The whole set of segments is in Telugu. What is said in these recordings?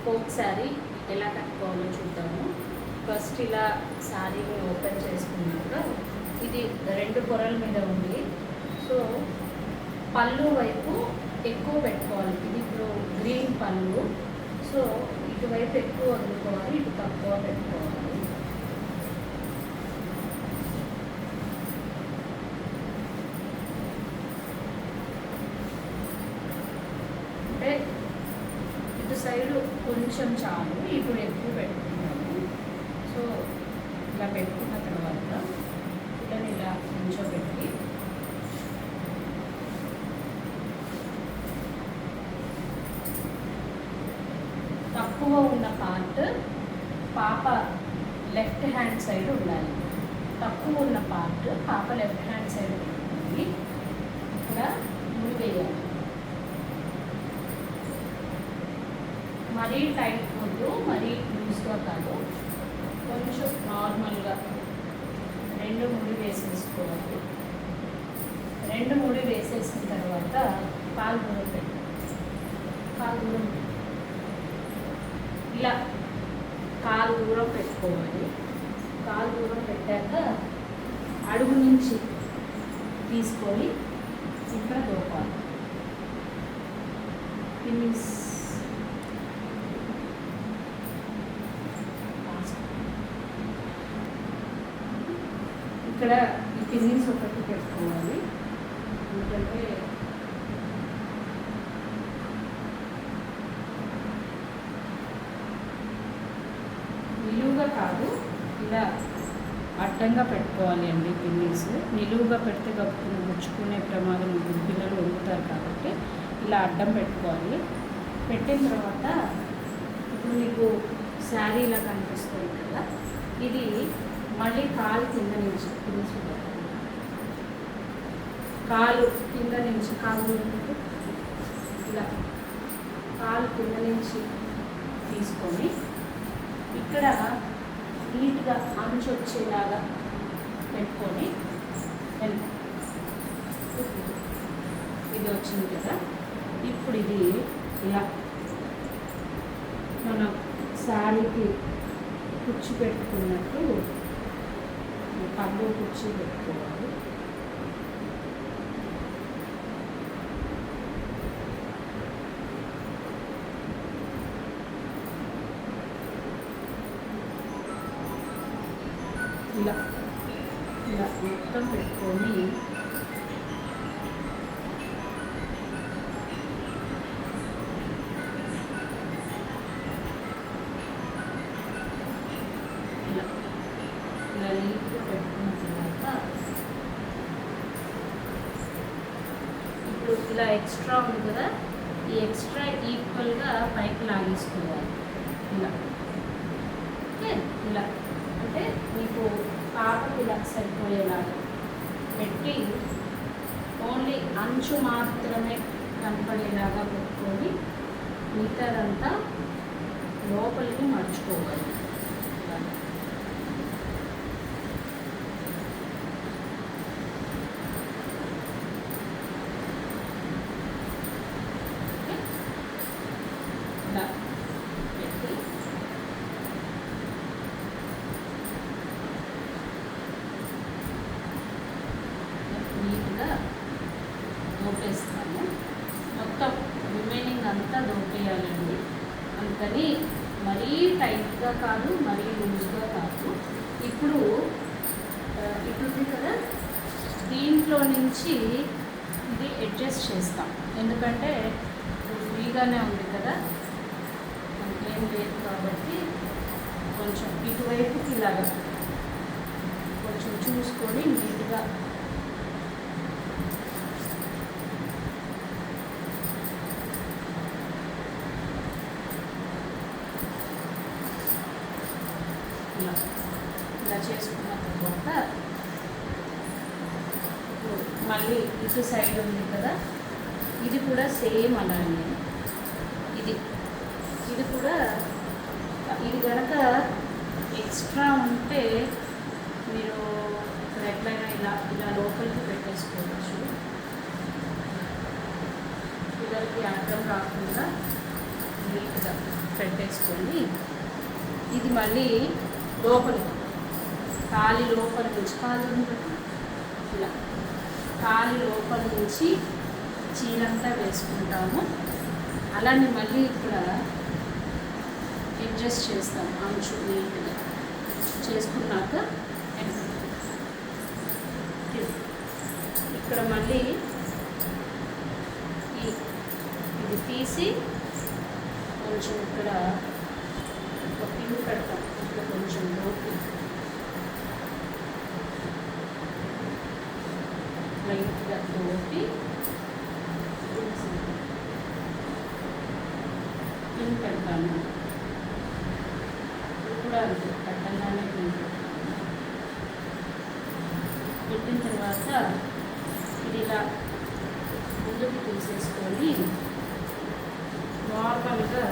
ఫోక్ శారీ ఎలా కట్టుకోవాలో చూద్దాము. ఫస్ట్ ఇలా శారీని ఓపెన్ చేసుకున్నాక ఇది 2 పొరల మీద ఉంది. సో పళ్ళు వైపు ఎక్కువ పెట్టుకోవాలి. ఇది ఇప్పుడు గ్రీన్ పళ్ళు, సో ఇటువైపు ఎక్కువ వదులుకోవాలి, ఇటు తక్కువ పెట్టుకోవాలి. అంటే ఇటు సైడు కొంచెం చాలు, ఇప్పుడు ఎక్కువ పెట్టుకున్నాము. సో ఇలా పెట్టుకున్న తర్వాత ఇలా పెట్టి తక్కువ ఉన్న పార్ట్ పాప లెఫ్ట్ హ్యాండ్ సైడ్ ఉండాలి. తక్కువ ఉన్న పార్ట్ పాప లెఫ్ట్ హ్యాండ్ సైడ్ ఉంటుంది. ఇక్కడ ముడి వేయాలి. మరీ టైట్ వద్దు, మరీ లూజ్గా కాదు, కొంచెం నార్మల్గా 2 ముడి వేసేసుకోవాలి. 2 ముడి వేసేసిన తర్వాత కాలు దూరం పెట్టాలి. కాలు దూరం ఇలా కాలు దూరం పెట్టుకోవాలి. కాలు దూరం పెట్టాక అడుగు నుంచి తీసుకొని ఇక్కడ దోపాలి. పిన్నిస్ ఇక్కడ ఈ పిన్నిస్ ఒకటి పెట్టుకోవాలి. ఎందుకంటే నిలువుగా కాదు, ఇలా అడ్డంగా పెట్టుకోవాలి అండి. పిన్నిస్ నిలువుగా పెడితే గప్పుకుని గుచ్చుకునే ప్రమాదం ఉంటుంది, పిల్లలు వండుతారు కాబట్టి ఇలా అడ్డం పెట్టుకోవాలి. పెట్టిన తర్వాత ఇప్పుడు మీకు శారీ ఇలా కనిపిస్తుంది కదా, ఇది మళ్ళీ కాలు కింద నుంచి పిన్నిస్ కాలు కింద నుంచి కాలు ఇలా కాలు కింద నుంచి తీసుకొని ఇక్కడ నీట్గా అంచు వచ్చేలాగా పెట్టుకొని ఇది వచ్చింది కదా. ఇప్పుడు ఇది ఇలా మనం శారీకి కుర్చీ పెట్టుకున్నట్టు పళ్ళు కుర్చీ పెట్టుకోవాలి. ఇలా ఇలా మొత్తం పెట్టుకొని ఇలా ఇలా నీట్గా పెట్టుకున్న తర్వాత ఇప్పుడు ఇలా ఎక్స్ట్రా ఉంది కదా, ఈ ఎక్స్ట్రా ఈక్వల్గా పైకి లాగేసుకోవాలి. ఇలా ఓకే, ఇలా అంటే మీకు పాపకు ఇలా సరిపోయేలాగా పెట్టి ఓన్లీ అంచు మాత్రమే కనపడేలాగా పెట్టుకొని మిగతాదంతా లోపలికి మర్చుకోవాలి. ఇలా పెట్టి నీట్గా దోపేస్తాము. మొత్తం రిమైనింగ్ అంతా దోపేయాలండి. అందుకని మరీ టైట్గా కాదు, మరీ లూజ్గా కాదు. ఇప్పుడు ఇటుంది కదా, దీంట్లో నుంచి ఇది అడ్జస్ట్ చేస్తాం. ఎందుకంటే ఫ్రీగానే ఉంది కదా, మనకేం లేదు కాబట్టి కొంచెం ఇటువైపుకి ఇలాగా కొంచెం చూసుకొని నీట్గా ఇలా చేసుకున్న తర్వాత మళ్ళీ ఇటు సైడ్ ఉంది కదా, ఇది కూడా సేమ్ అలానే. ఇది కూడా ఇది కనుక ఎక్స్ట్రా ఉంటే మీరు ఎట్లయినా ఇలా లోపలికి పెట్టేసుకోవచ్చు. పిల్లలకి అర్థం కాకుండా నీట్గా పెట్టేసుకొని ఇది మళ్ళీ లోపల కాలి లోపల నుంచి ఇలా కాలి లోపల నుంచి చీరంతా వేసుకుంటాము. అలానే మళ్ళీ ఇక్కడ అడ్జస్ట్ చేస్తాం అంచు నీట్గా చేసుకున్నాక ఇక్కడ మళ్ళీ ఇది తీసి కొంచెం ఇక్కడ ఒక పిన్ పెడతాం. ఇక్కడ కొంచెం లోపు లైట్గా లోపి పిన్ పెడతాను. ఇది కూడా అంతే, పెట్టగానే పిన్ పెడతాను. పెట్టిన తర్వాత ఇది ఇలా ముందుకు తీసేసుకొని నార్మల్గా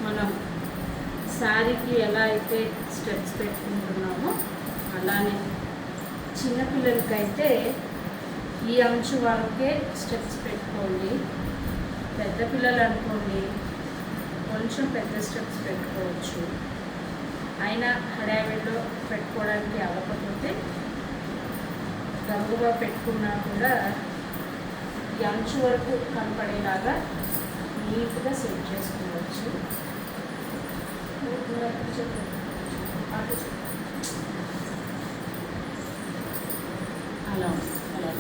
మనం శారీకి ఎలా అయితే స్టెప్స్ పెట్టుకుంటున్నామో అలానే చిన్నపిల్లలకైతే ఈ అంచు వరకే స్టెప్స్ పెట్టుకోండి. పెద్ద పిల్లలు అనుకోండి కొంచెం పెద్ద స్టెప్స్ పెట్టుకోవచ్చు. అయినా హడావిడిలో పెట్టుకోవడానికి అవ్వకపోతే గంగుగా పెట్టుకున్నా కూడా ఈ అంచు వరకు కనపడేలాగా నీట్గా సెట్ చేసుకోవచ్చు. అలా అలా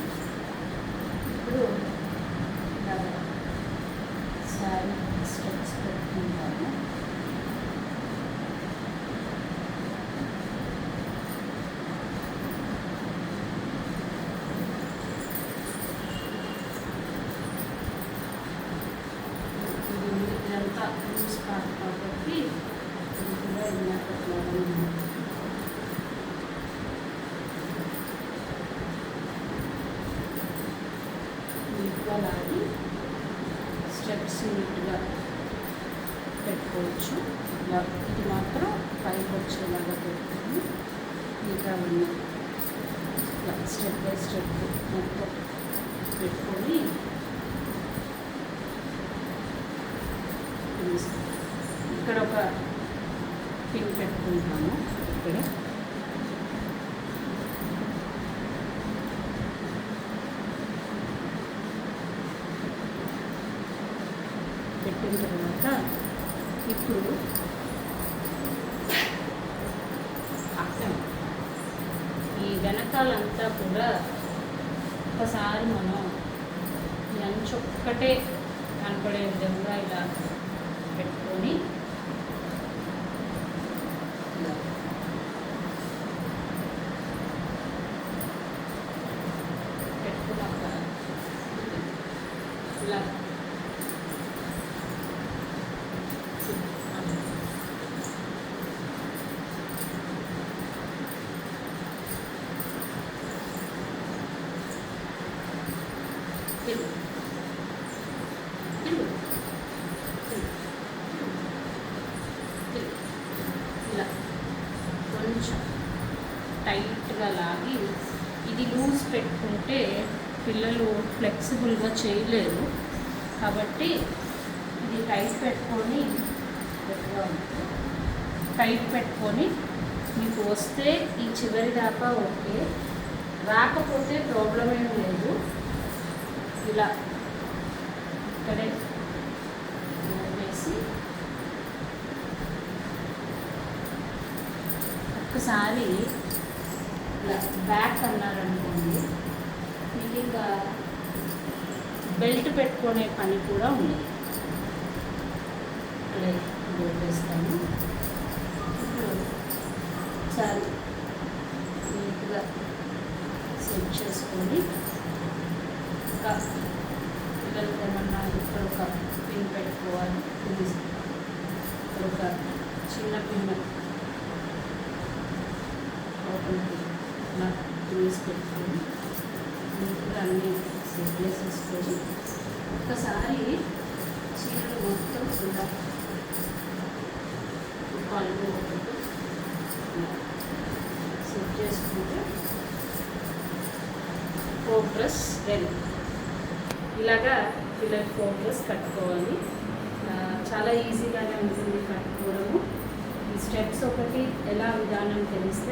ఇప్పుడు శారీ స్టెప్స్ పెట్టుకుంటాము. ఇదంతా యూస్ పార్ట్ కాబట్టి ఇది కూడా ఇలాంటి నీట్గా లాగి స్టెప్స్ నీట్గా పెట్టుకోవచ్చు. ఇది మాత్రం పైకి వచ్చేలాగా పెట్టుకొని మిగతా ఉన్నాయి స్టెప్ బై స్టెప్ మొత్తం పెట్టుకొని ఇక్కడ ఒక పిన్ పెట్టుకుంటాము. ఇక్కడ పెట్టిన తర్వాత ఇప్పుడు ఈ వెనకాలంతా కూడా ఒకసారి మనం ఈ అంచు ఒక్కటే కనపడే విధంగా ఇలా పెట్టుకొని పెట్టుకున్నాక ఇలా ఇలా కొంచెం టైట్గా లాగి ఇది లూజ్ పెట్టుకుంటే పిల్లలు ఫ్లెక్సిబుల్గా చేయలేరు కాబట్టి ఇది టైట్ పెట్టుకొని మీకు వస్తే ఈ చివరి దాకా ఓకే, రాకపోతే ప్రాబ్లం ఏం లేదు. ఇలా ఇక్కడే వేసి ఒక్కసారి ఇలా బ్యాక్ అన్నారనుకోండి మీకు ఇంకా బెల్ట్ పెట్టుకునే పని కూడా ఉంది. ఇక్కడే వేస్తాను. ఇప్పుడు ఒకసారి నీట్గా సెట్ చేసుకొని ఇంకా పిల్లలకి ఏమన్నా ఇక్కడ ఒక పిన్ పెట్టుకోవాలి. ఇక్కడ ఒక చిన్న పిన్ తీసి పెట్టుకొని నీట్గా అన్నీ సెట్ చేసేసుకొని ఒక్కసారి చీరలు మొత్తం కూడా పళ్ళు సెట్ చేసుకుంటే ఫోర్ డ్రెస్ రెడీ. ఇలాగా పిల్లలకి ఫోర్ డ్రెస్ కట్టుకోవాలి. చాలా ఈజీగానే ఉంటుంది కట్టుకోవడము. ఈ స్టెప్స్ ఒకటి ఎలా విధానం తెలిస్తే